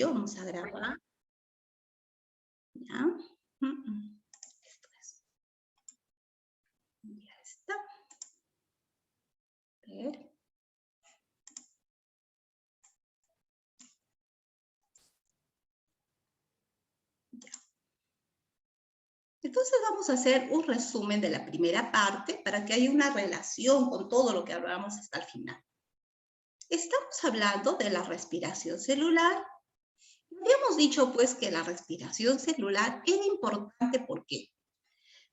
amarillo, vamos a grabar. ¿Ya? Esto es. Ya está. A ver. Ya. Entonces vamos a hacer un resumen de la primera parte para que haya una relación con todo lo que hablamos hasta el final. Estamos hablando de la respiración celular. Habíamos dicho pues que la respiración celular era importante, ¿por qué?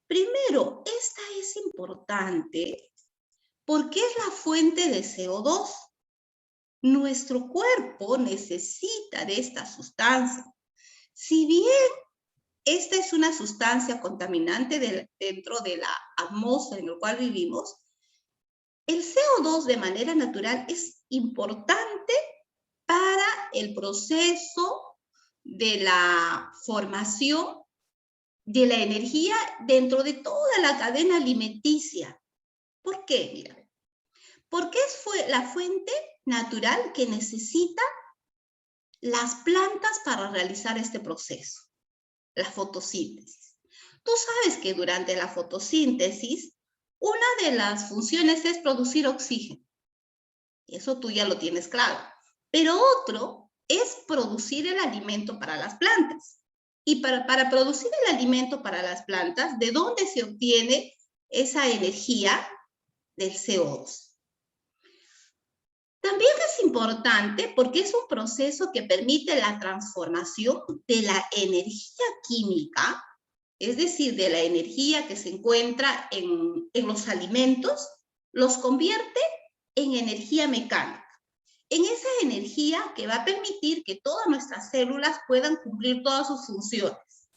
Primero, esta es importante porque es la fuente de CO2. Nuestro cuerpo necesita de esta sustancia. Si bien esta es una sustancia contaminante dentro de la atmósfera en la cual vivimos, el CO2 de manera natural es importante para el proceso de la formación de la energía dentro de toda la cadena alimenticia. ¿Por qué? Mira, porque es la fuente natural que necesita las plantas para realizar este proceso, la fotosíntesis. Tú sabes que durante la fotosíntesis, una de las funciones es producir oxígeno. Eso tú ya lo tienes claro. Pero otro es producir el alimento para las plantas. Y para producir el alimento para las plantas, ¿de dónde se obtiene esa energía? Del CO2. También es importante porque es un proceso que permite la transformación de la energía química, es decir, de la energía que se encuentra en los alimentos, los convierte en energía mecánica. En esa energía que va a permitir que todas nuestras células puedan cumplir todas sus funciones.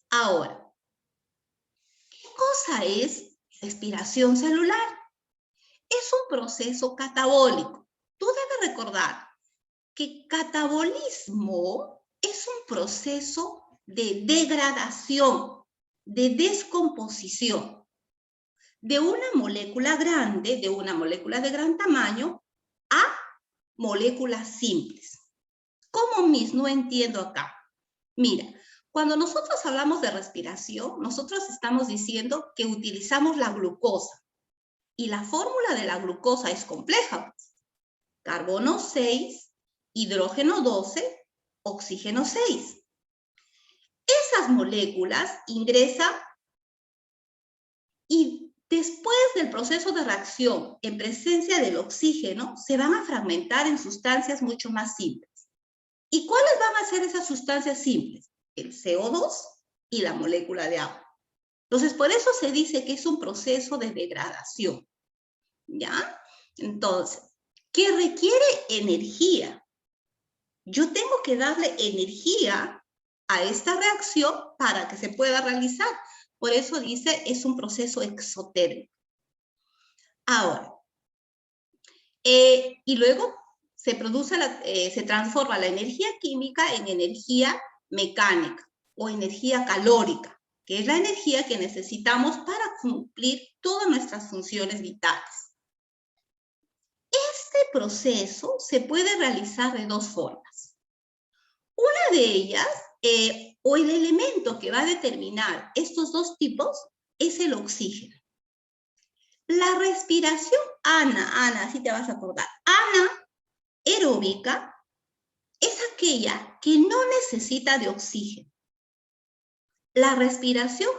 Ahora, ¿qué cosa es respiración celular? Es un proceso catabólico. Tú debes recordar que catabolismo es un proceso de degradación, de descomposición de una molécula grande, de una molécula de gran tamaño, a moléculas simples. ¿Cómo mismo entiendo acá? Mira, cuando nosotros hablamos de respiración, nosotros estamos diciendo que utilizamos la glucosa. Y la fórmula de la glucosa es compleja. Carbono 6, hidrógeno 12, oxígeno 6. Esas moléculas ingresan y después del proceso de reacción en presencia del oxígeno se van a fragmentar en sustancias mucho más simples. ¿Y cuáles van a ser esas sustancias simples? El CO2 y la molécula de agua. Entonces, por eso se dice que es un proceso de degradación. ¿Ya? Entonces, ¿qué requiere energía? Yo tengo que darle energía a esta reacción para que se pueda realizar. Por eso dice, es un proceso exotérmico. Ahora, y luego se transforma la energía química en energía mecánica o energía calórica, que es la energía que necesitamos para cumplir todas nuestras funciones vitales. Este proceso se puede realizar de dos formas. Una de ellas, o el elemento que va a determinar estos dos tipos, es el oxígeno. La respiración Ana, así te vas a acordar, anaeróbica es aquella que no necesita de oxígeno. La respiración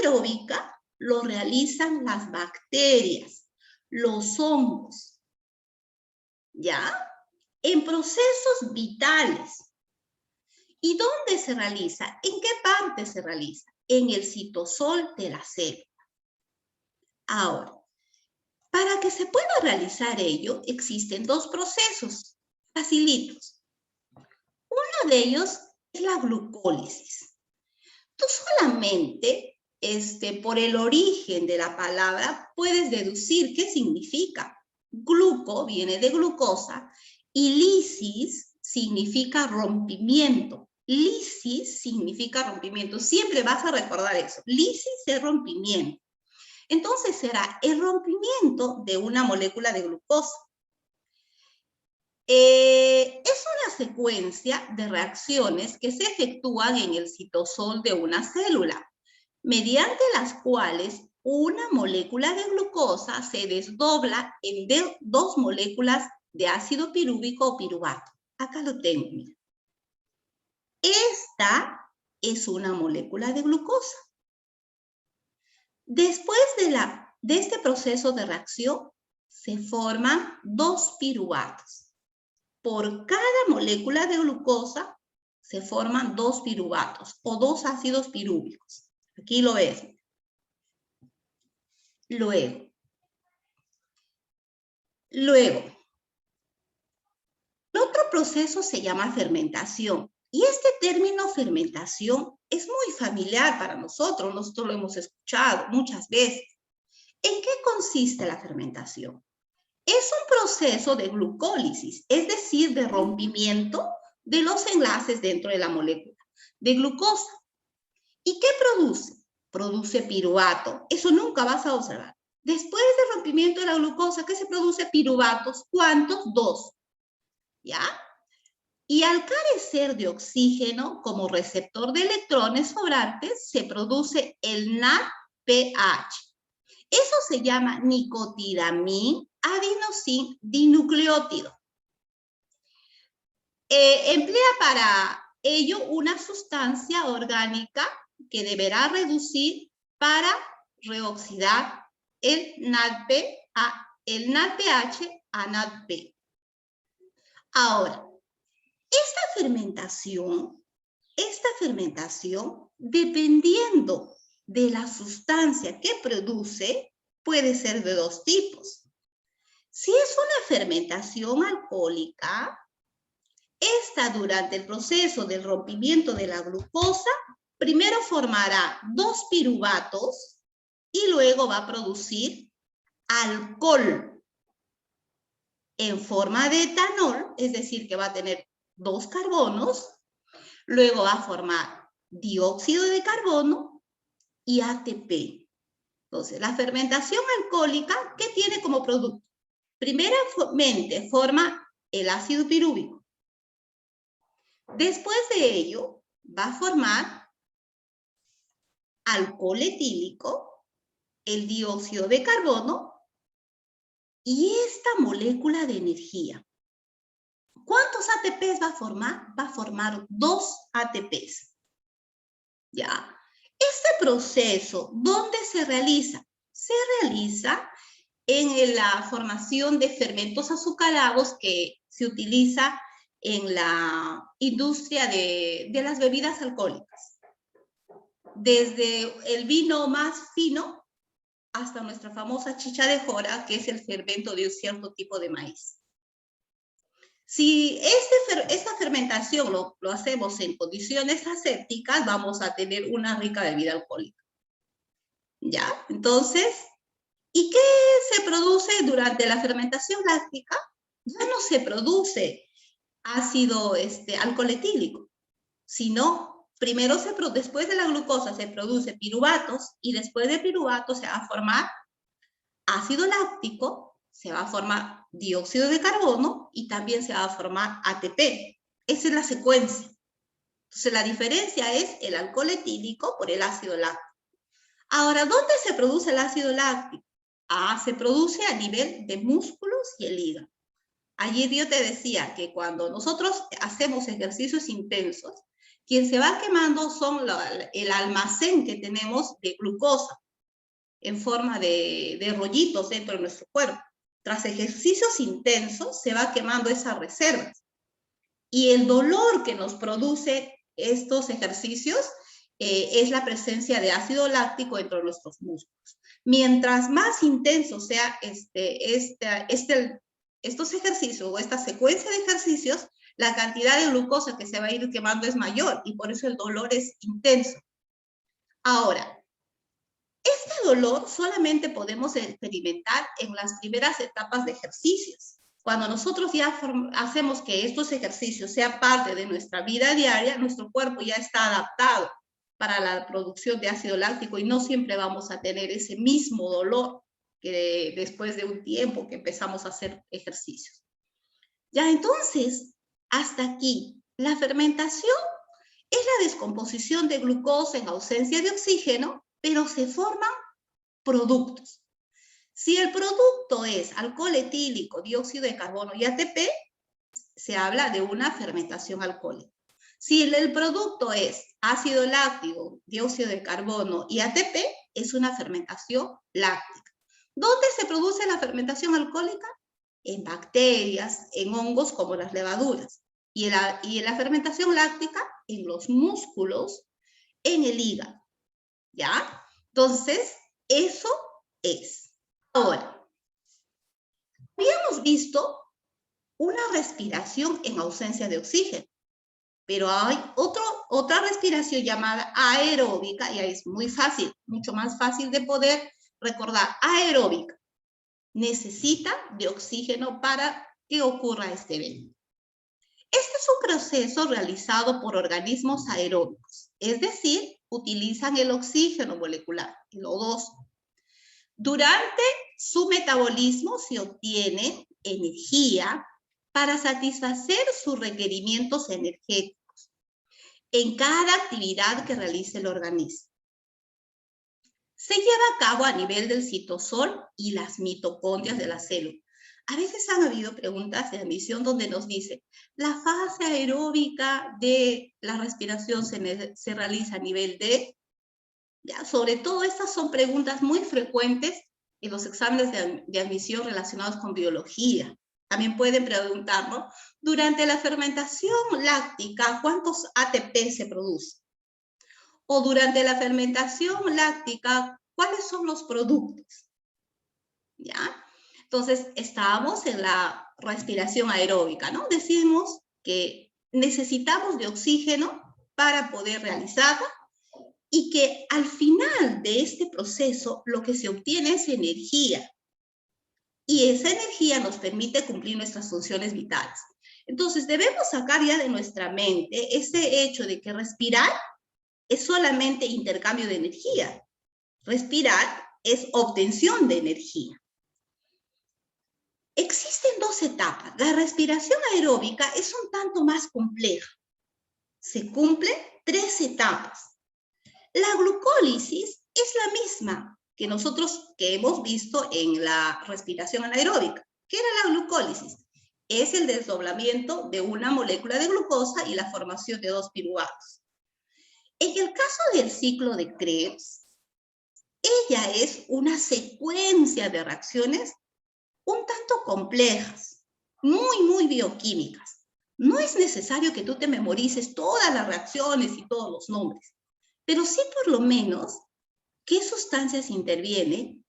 anaeróbica lo realizan las bacterias, los hongos, ¿ya? En procesos vitales. ¿Y dónde se realiza? ¿En qué parte se realiza? En el citosol de la célula. Ahora, para que se pueda realizar ello, existen dos procesos facilitos. Uno de ellos es la glucólisis. Tú solamente, por el origen de la palabra, puedes deducir qué significa. Gluco viene de glucosa y lisis significa rompimiento. Lisis significa rompimiento. Siempre vas a recordar eso. Lisis es rompimiento. Entonces será el rompimiento de una molécula de glucosa. Es una secuencia de reacciones que se efectúan en el citosol de una célula, mediante las cuales una molécula de glucosa se desdobla en dos moléculas de ácido pirúvico o piruvato. Acá lo tengo, mira. Esta es una molécula de glucosa. Después de este proceso de reacción, se forman dos piruvatos. Por cada molécula de glucosa se forman dos piruvatos o dos ácidos pirúvicos. Aquí lo ves. Luego, el otro proceso se llama fermentación. Y este término fermentación es muy familiar para nosotros lo hemos escuchado muchas veces. ¿En qué consiste la fermentación? Es un proceso de glucólisis, es decir, de rompimiento de los enlaces dentro de la molécula de glucosa. ¿Y qué produce? Produce piruvato. Eso nunca vas a observar. Después del rompimiento de la glucosa, ¿qué se produce? Piruvatos. ¿Cuántos? Dos. ¿Ya? Y al carecer de oxígeno como receptor de electrones sobrantes, se produce el NADPH. Eso se llama nicotilamina adenosin dinucleótido. Emplea para ello una sustancia orgánica que deberá reducir para reoxidar el NADPH a NADP. Ahora, esta fermentación, dependiendo de la sustancia que produce, puede ser de dos tipos. Si es una fermentación alcohólica, esta durante el proceso del rompimiento de la glucosa, primero formará dos piruvatos y luego va a producir alcohol en forma de etanol, es decir, que va a tener dos carbonos, luego va a formar dióxido de carbono y ATP. Entonces, la fermentación alcohólica, ¿qué tiene como producto? Primeramente forma el ácido pirúvico. Después de ello, va a formar alcohol etílico, el dióxido de carbono y esta molécula de energía. ¿Cuántos ATPs va a formar? Va a formar 2 ATPs. ¿Ya? Este proceso, ¿dónde se realiza? Se realiza en la formación de fermentos azucarados que se utiliza en la industria de las bebidas alcohólicas. Desde el vino más fino hasta nuestra famosa chicha de jora, que es el fermento de un cierto tipo de maíz. Si esta fermentación lo hacemos en condiciones asépticas, vamos a tener una rica bebida alcohólica. ¿Ya? Entonces, ¿y qué se produce durante la fermentación láctica? Ya no se produce ácido alcohol etílico, sino primero después de la glucosa se produce piruvatos y después de piruvatos se va a formar ácido láctico, se va a formar dióxido de carbono y también se va a formar ATP. Esa es la secuencia. Entonces la diferencia es el alcohol etílico por el ácido láctico. Ahora, ¿dónde se produce el ácido láctico? Se produce a nivel de músculos y el hígado. Ayer yo te decía que cuando nosotros hacemos ejercicios intensos, quien se va quemando son el almacén que tenemos de glucosa en forma de rollitos dentro de nuestro cuerpo. Tras ejercicios intensos se va quemando esas reservas. Y el dolor que nos produce estos ejercicios es la presencia de ácido láctico dentro de nuestros músculos. Mientras más intensos sea estos ejercicios o esta secuencia de ejercicios, la cantidad de glucosa que se va a ir quemando es mayor y por eso el dolor es intenso. Ahora, este dolor solamente podemos experimentar en las primeras etapas de ejercicios. Cuando nosotros ya hacemos que estos ejercicios sean parte de nuestra vida diaria, nuestro cuerpo ya está adaptado para la producción de ácido láctico y no siempre vamos a tener ese mismo dolor que después de un tiempo que empezamos a hacer ejercicios. Ya, entonces, hasta aquí, la fermentación es la descomposición de glucosa en ausencia de oxígeno, pero se forman productos. Si el producto es alcohol etílico, dióxido de carbono y ATP, se habla de una fermentación alcohólica. Si el producto es ácido láctico, dióxido de carbono y ATP, es una fermentación láctica. ¿Dónde se produce la fermentación alcohólica? En bacterias, en hongos como las levaduras. Y en la fermentación láctica, en los músculos, en el hígado. ¿Ya? Entonces, eso es. Ahora, habíamos visto una respiración en ausencia de oxígeno, pero hay otra respiración llamada aeróbica, y ahí es muy fácil, mucho más fácil de poder recordar. Aeróbica necesita de oxígeno para que ocurra este evento. Este es un proceso realizado por organismos aeróbicos, es decir, utilizan el oxígeno molecular, el O2. Durante su metabolismo se obtiene energía para satisfacer sus requerimientos energéticos en cada actividad que realice el organismo. Se lleva a cabo a nivel del citosol y las mitocondrias de la célula. A veces han habido preguntas de admisión donde nos dice, la fase aeróbica de la respiración se realiza a nivel de... Ya, sobre todo estas son preguntas muy frecuentes en los exámenes de admisión relacionados con biología. También pueden preguntarnos, durante la fermentación láctica, ¿cuántos ATP se producen? O durante la fermentación láctica, ¿cuáles son los productos? ¿Ya? Entonces, estábamos en la respiración aeróbica, ¿no? Decimos que necesitamos de oxígeno para poder realizarla y que al final de este proceso lo que se obtiene es energía. Y esa energía nos permite cumplir nuestras funciones vitales. Entonces, debemos sacar ya de nuestra mente ese hecho de que respirar es solamente intercambio de energía. Respirar es obtención de energía. Existen dos etapas. La respiración aeróbica es un tanto más compleja. Se cumplen 3 etapas. La glucólisis es la misma que nosotros que hemos visto en la respiración anaeróbica. ¿Qué era la glucólisis? Es el desdoblamiento de una molécula de glucosa y la formación de 2 piruvatos. En el caso del ciclo de Krebs, ella es una secuencia de reacciones un tanto complejas, muy bioquímicas. No es necesario que tú te memorices todas las reacciones y todos los nombres, pero sí por lo menos qué sustancias intervienen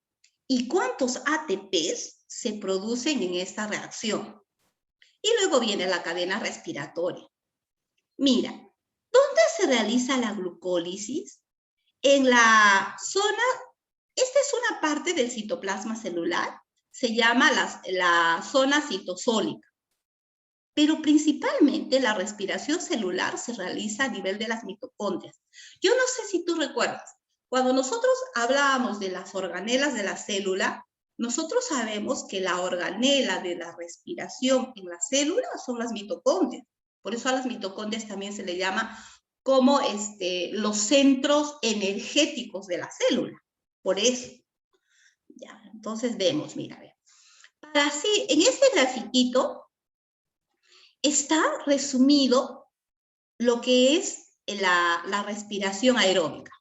y cuántos ATPs se producen en esta reacción. Y luego viene la cadena respiratoria. Mira, ¿dónde se realiza la glucólisis? En la zona, esta es una parte del citoplasma celular, se llama la zona citosólica. Pero principalmente la respiración celular se realiza a nivel de las mitocondrias. Yo no sé si tú recuerdas, cuando nosotros hablábamos de las organelas de la célula, nosotros sabemos que la organela de la respiración en la célula son las mitocondrias. Por eso a las mitocondrias también se le llama como los centros energéticos de la célula. Por eso. Ya, entonces vemos, mira, ve. Para así, en este grafiquito está resumido lo que es la respiración aeróbica.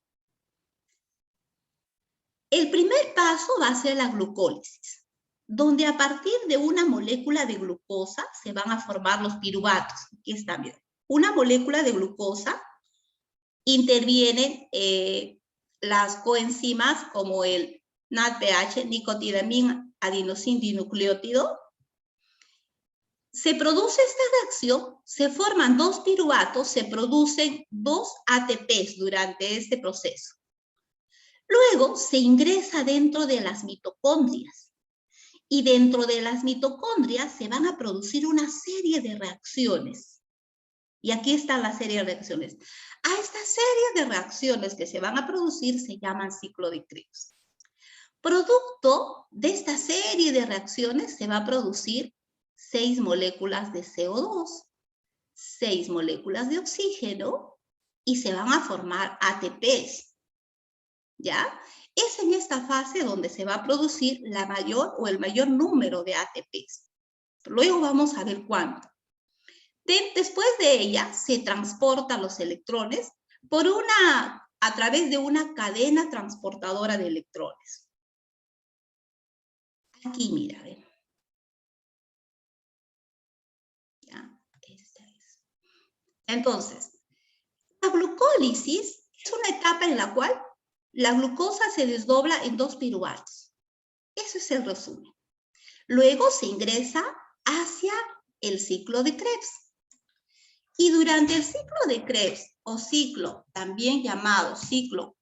El primer paso va a ser la glucólisis, donde a partir de una molécula de glucosa se van a formar los piruvatos. Aquí están viendo. Una molécula de glucosa intervienen las coenzimas como el NADPH, nicotinamina adenosín dinucleótido. Se produce esta reacción, se forman 2 piruvatos, se producen 2 ATPs durante este proceso. Luego se ingresa dentro de las mitocondrias y dentro de las mitocondrias se van a producir una serie de reacciones. Y aquí está la serie de reacciones. A esta serie de reacciones que se van a producir se llaman ciclo de Krebs. Producto de esta serie de reacciones se va a producir 6 moléculas de CO2, 6 moléculas de oxígeno y se van a formar ATPs. ¿Ya? Es en esta fase donde se va a producir la mayor o el mayor número de ATPs. Luego vamos a ver cuánto. Después de ella se transportan los electrones a través de una cadena transportadora de electrones. Aquí, mira, ven. Ya, esta es. Entonces, la glucólisis es una etapa en la cual la glucosa se desdobla en 2 piruvatos. Eso es el resumen. Luego se ingresa hacia el ciclo de Krebs. Y durante el ciclo de Krebs, o ciclo también llamado ciclo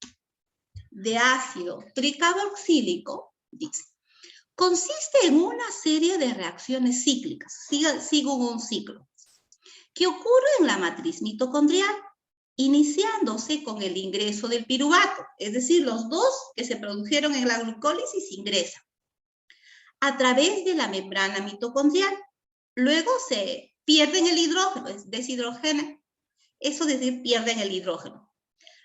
de ácido tricarboxílico, dice, consiste en una serie de reacciones cíclicas, sigo un ciclo, que ocurre en la matriz mitocondrial, iniciándose con el ingreso del piruvato, es decir, los dos que se produjeron en la glucólisis ingresan a través de la membrana mitocondrial. Luego se pierden el hidrógeno, es deshidrogena, eso es decir, pierden el hidrógeno.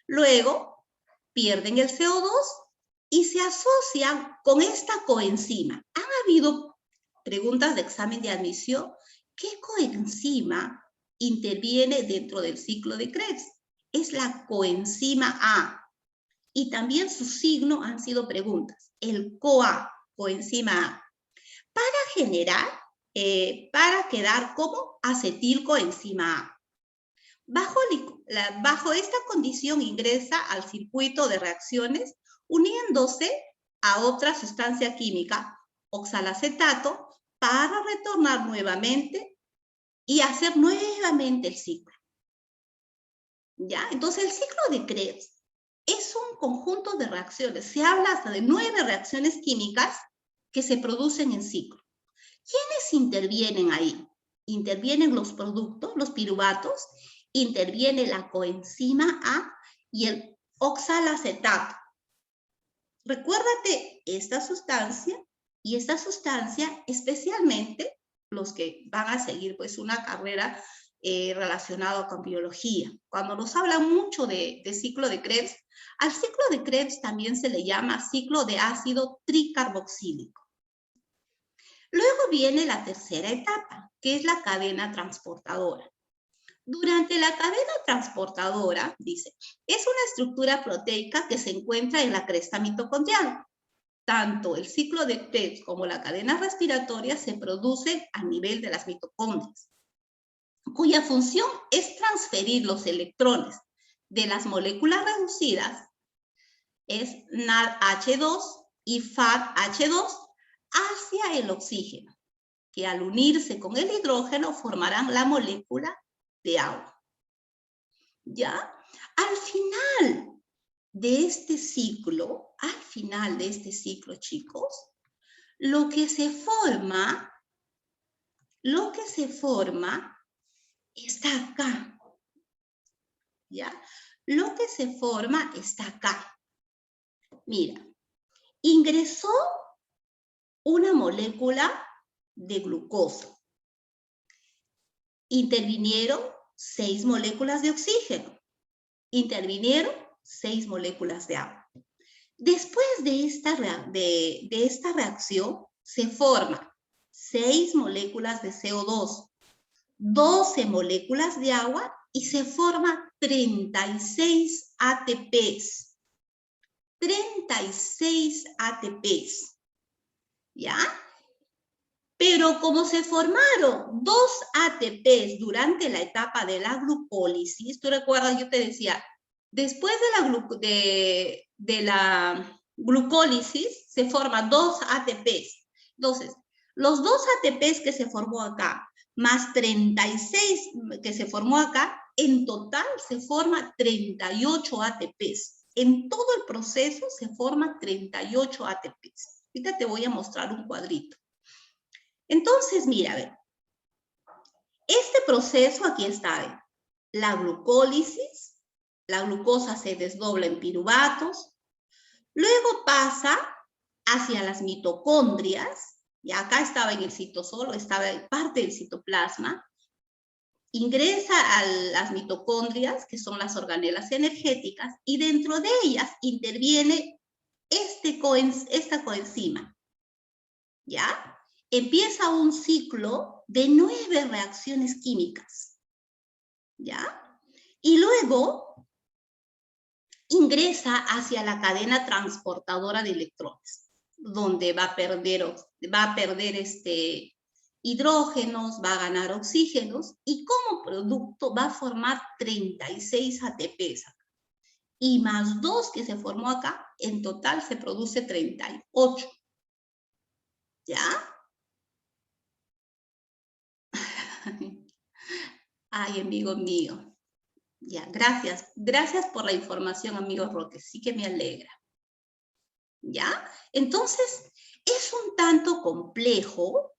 Luego pierden el CO2 y se asocian con esta coenzima. Han habido preguntas de examen de admisión. ¿Qué coenzima interviene dentro del ciclo de Krebs? Es la coenzima A. Y también su signo han sido preguntas. El CoA, coenzima A. Para quedar como acetilcoenzima A. Bajo esta condición ingresa al circuito de reacciones uniéndose a otra sustancia química, oxalacetato, para retornar nuevamente y hacer nuevamente el ciclo. ¿Ya? Entonces el ciclo de Krebs es un conjunto de reacciones. Se habla hasta de 9 reacciones químicas que se producen en ciclo. ¿Quiénes intervienen ahí? Intervienen los productos, los piruvatos, interviene la coenzima A y el oxalacetato. Recuérdate esta sustancia y esta sustancia, especialmente los que van a seguir pues una carrera relacionada con biología. Cuando nos hablan mucho de ciclo de Krebs, al ciclo de Krebs también se le llama ciclo de ácido tricarboxílico. Luego viene la tercera etapa, que es la cadena transportadora. Durante la cadena transportadora, dice, es una estructura proteica que se encuentra en la cresta mitocondrial. Tanto el ciclo de Krebs como la cadena respiratoria se producen a nivel de las mitocondrias, cuya función es transferir los electrones de las moléculas reducidas, es NADH2 y FADH2, hacia el oxígeno, que al unirse con el hidrógeno formarán la molécula de agua. ¿Ya? Al final de este ciclo, chicos, lo que se forma está acá. ¿Ya? Lo que se forma está acá. Mira, ingresó una molécula de glucosa. Intervinieron 6 moléculas de oxígeno. Intervinieron 6 moléculas de agua. Después de esta reacción se forman 6 moléculas de CO2, 12 moléculas de agua y se forman 36 ATPs. 36 ATPs. ¿Ya? Pero como se formaron 2 ATPs durante la etapa de la glucólisis, tú recuerdas, yo te decía, después de la glucólisis se forman 2 ATPs. Entonces, los 2 ATPs que se formó acá, más 36 que se formó acá, en total se forma 38 ATPs. En todo el proceso se forman 38 ATPs. Ahorita te voy a mostrar un cuadrito. Entonces, mira, a ver, este proceso aquí está, la glucólisis, la glucosa se desdobla en piruvatos, luego pasa hacia las mitocondrias, Y acá estaba en el citosol, estaba en parte del citoplasma, ingresa a las mitocondrias, que son las organelas energéticas, y dentro de ellas interviene esta coenzima, ¿ya? Empieza un ciclo de 9 reacciones químicas, ¿ya? Y luego ingresa hacia la cadena transportadora de electrones, donde va a perder hidrógenos, va a ganar oxígenos, y como producto va a formar 36 ATPs. Y más 2 que se formó acá, en total se produce 38. ¿Ya? Ay, amigo mío. Ya, gracias. Gracias por la información, amigo Roque. Sí que me alegra. ¿Ya? Entonces, es un tanto complejo